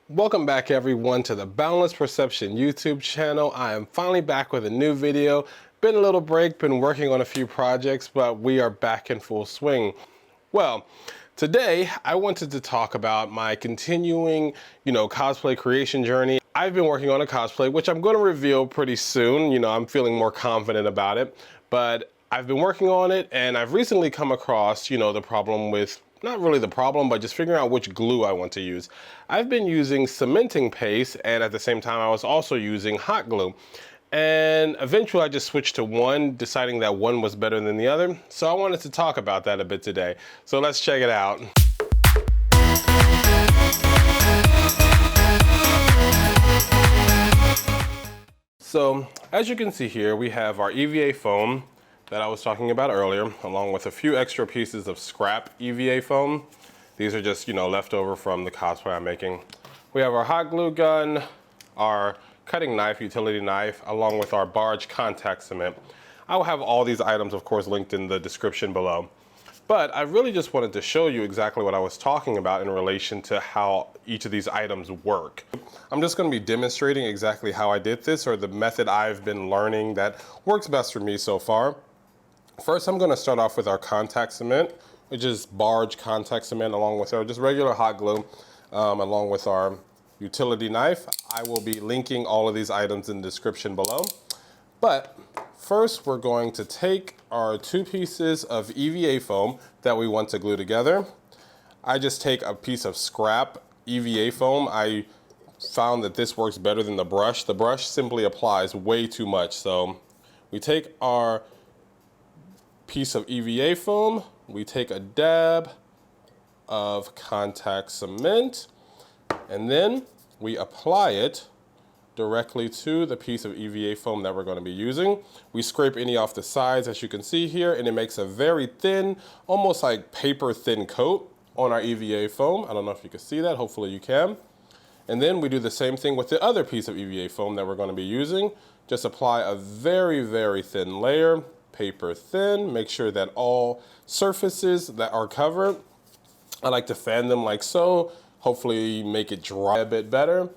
Welcome back everyone to the Boundless Perception YouTube channel. I am finally back with a new video. Been a little break, been working on a few projects, but we are back in full swing. Well, today I wanted to talk about my continuing, cosplay creation journey. I've been working on a cosplay, which I'm going to reveal pretty soon. I'm feeling more confident about it, but I've been working on it and I've recently come across, the problem with not really the problem, but just figuring out which glue I want to use. I've been using cementing paste, and at the same time I was also using hot glue. And eventually I just switched to one, deciding that one was better than the other. So I wanted to talk about that a bit today. So let's check it out. So as you can see here, we have our EVA foam that I was talking about earlier, along with a few extra pieces of scrap EVA foam. These are just, left over from the cosplay I'm making. We have our hot glue gun, our cutting knife, utility knife, along with our Barge contact cement. I will have all these items, of course, linked in the description below. But I really just wanted to show you exactly what I was talking about in relation to how each of these items work. I'm just going to be demonstrating exactly how I did this, or the method I've been learning that works best for me so far. First, I'm going to start off with our contact cement, which is Barge contact cement, along with our just regular hot glue, along with our utility knife. I will be linking all of these items in the description below. But first, we're going to take our two pieces of EVA foam that we want to glue together. I just take a piece of scrap EVA foam. I found that this works better than the brush. The brush simply applies way too much. So we take our piece of EVA foam, we take a dab of contact cement, and then we apply it directly to the piece of EVA foam that we're going to be using. We scrape any off the sides, as you can see here, and it makes a very thin, almost like paper thin coat on our EVA foam. I don't know if you can see that, hopefully you can. And then we do the same thing with the other piece of EVA foam that we're going to be using. Just apply a very, very thin layer, paper thin. Make sure that all surfaces that are covered, I like to fan them like so, hopefully make it dry a bit better.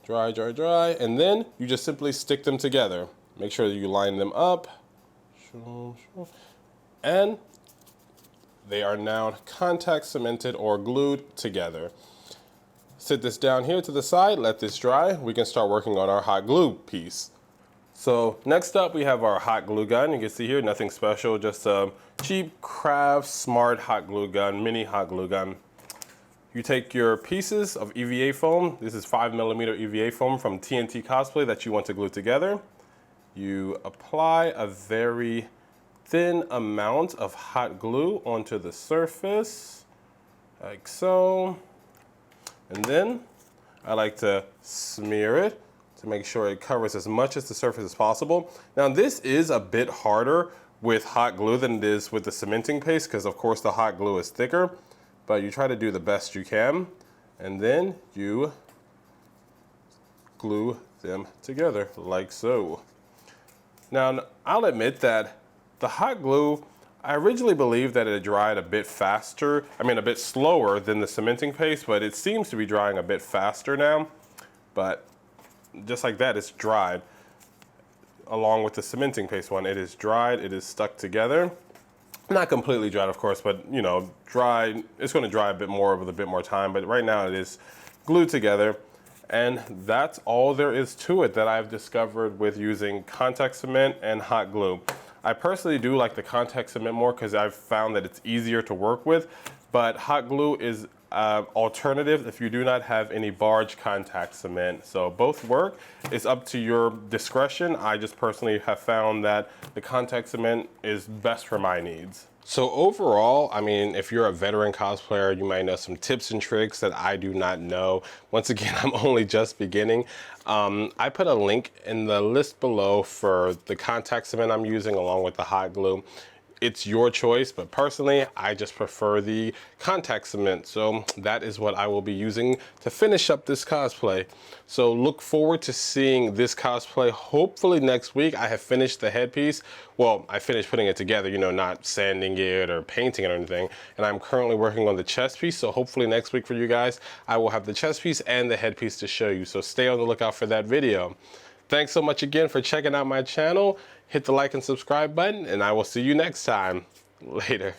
Dry, dry, dry, and then you just simply stick them together. Make sure that you line them up, and they are now contact cemented or glued together. Sit this down here to the side, let this dry. We can start working on our hot glue piece. So next up, we have our hot glue gun. You can see here, nothing special, just a cheap craft smart hot glue gun, mini hot glue gun. You take your pieces of EVA foam. This is 5mm EVA foam from TNT Cosplay that you want to glue together. You apply a very thin amount of hot glue onto the surface, like so. And then I like to smear it to make sure it covers as much as the surface as possible. Now this is a bit harder with hot glue than it is with the cementing paste, because of course the hot glue is thicker, but you try to do the best you can, and then you glue them together like so. Now I'll admit that the hot glue, I originally believed that it dried a bit faster, a bit slower than the cementing paste, but it seems to be drying a bit faster now. But just like that, it's dried. Along with the cementing paste one, it is dried, it is stuck together. Not completely dried, of course, but dry. It's going to dry a bit more with a bit more time, but right now it is glued together. And that's all there is to it that I've discovered with using contact cement and hot glue. I personally do like the contact cement more because I've found that it's easier to work with, but hot glue is alternative if you do not have any Barge contact cement. So both work. It's up to your discretion. I just personally have found that the contact cement is best for my needs. So overall, if you're a veteran cosplayer, you might know some tips and tricks that I do not know. Once again, I'm only just beginning. I put a link in the list below for the contact cement I'm using along with the hot glue. it's your choice, but personally, I just prefer the contact cement. So that is what I will be using to finish up this cosplay. So look forward to seeing this cosplay hopefully next week. I have finished the headpiece. Well, I finished putting it together, you know, not sanding it or painting it or anything. And I'm currently working on the chest piece. So hopefully next week for you guys, I will have the chest piece and the headpiece to show you. So stay on the lookout for that video. Thanks so much again for checking out my channel. Hit the like and subscribe button, and I will see you next time. Later.